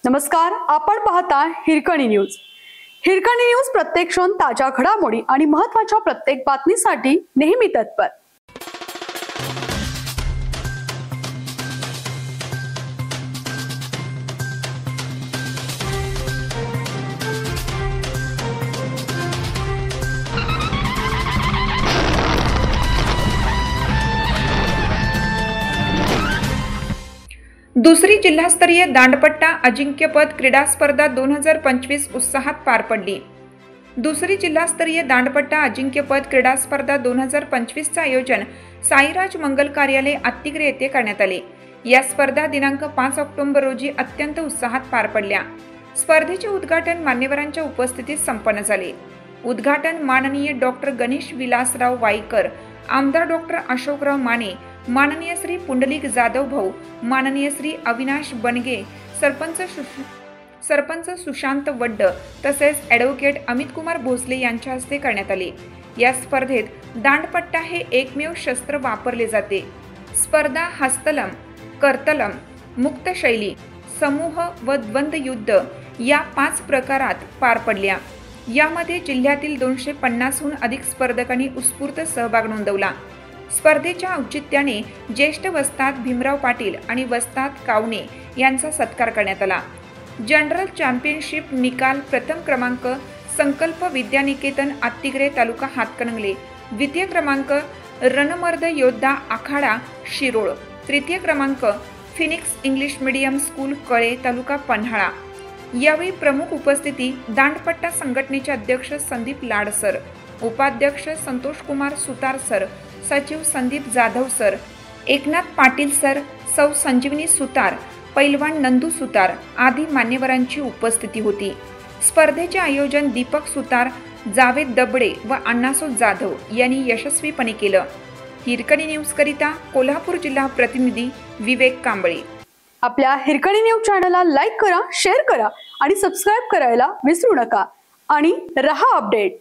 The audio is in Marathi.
नमस्कार, आपण पाहता हिरकणी न्यूज। हिरकणी न्यूज प्रत्येक क्षण ताज्या घडामोडी आणि महत्त्वाच्या प्रत्येक बातमीसाठी नेहमी तत्पर। दुसरी जिल्हास्तरीय दांडपट्टा अजिंक्यपद क्रीडा स्पर्धा 2025 उत्साहात पार पडली। दुसरी जिल्हास्तरीय दांडपट्टा अजिंक्यपद क्रीडा स्पर्धा 2025 चे आयोजन साईराज मंगल कार्यालय अत्तिग्रे येथे करण्यात आले। या स्पर्धा दिनांक 5 ऑक्टोबर रोजी अत्यंत उत्साहात पार पडल्या। स्पर्धेचे उद्घाटन मान्यवरांच्या उपस्थितीत संपन्न झाले। उद्घाटन माननीय डॉक्टर गणेश विलासराव वाईकर, आमदार डॉक्टर अशोकराव माने, माननीय श्री पुंडलिक जाधव भाऊ, माननीय श्री अविनाश बनगे, सरपंच सुशांत वड्ड तसेच ॲडव्होकेट अमित कुमार भोसले यांच्या हस्ते करण्यात आले। या स्पर्धेत दांडपट्टा हे एकमेव शस्त्र वापरले जाते। स्पर्धा हस्तलम, करतलम, मुक्त शैली, समूह व द्वंद्व युद्ध या 5 प्रकारात पार पडल्या। यामध्ये जिल्ह्यातील 250हून अधिक स्पर्धकांनी उत्स्फूर्त सहभाग नोंदवला। स्पर्धेच्या औचित्याने ज्येष्ठ वस्ताद भीमराव पाटील आणि वस्ताद कावणे यांचा सत्कार करण्यात आला। जनरल चॅम्पियनशिप निकाल प्रथम क्रमांक संकल्प विद्यानिकेतन अत्तिग्रे तालुका हातकणंगले, द्वितीय क्रमांक रणमर्द योद्धा आखाडा शिरोळ, तृतीय क्रमांक फिनिक्स इंग्लिश मीडियम स्कूल कळे तालुका पन्हाळा। यावेळी प्रमुख उपस्थिती दांडपट्टा संघटनेचे अध्यक्ष संदीप लाड सर, उपाध्यक्ष संतोष कुमार सुतार सर, सचिव संदीप जाधव सर, एकनाथ पाटील सर, सौ संजीवनी सुतार, पैलवान नंदू सुतार आदी मान्यवरांची उपस्थिती होती। स्पर्धेचे आयोजन दीपक सुतार, जावेद दबडे व अण्णासो जाधव यांनी यशस्वीपणे केलं। हिरकणी न्यूज करिता कोल्हापूर जिल्हा प्रतिनिधी विवेक कांबळे। आपल्या हिरकणी न्यूज चॅनलला लाईक करा, शेअर करा आणि सबस्क्राइब करायला विसरू नका आणि रहा अपडेट।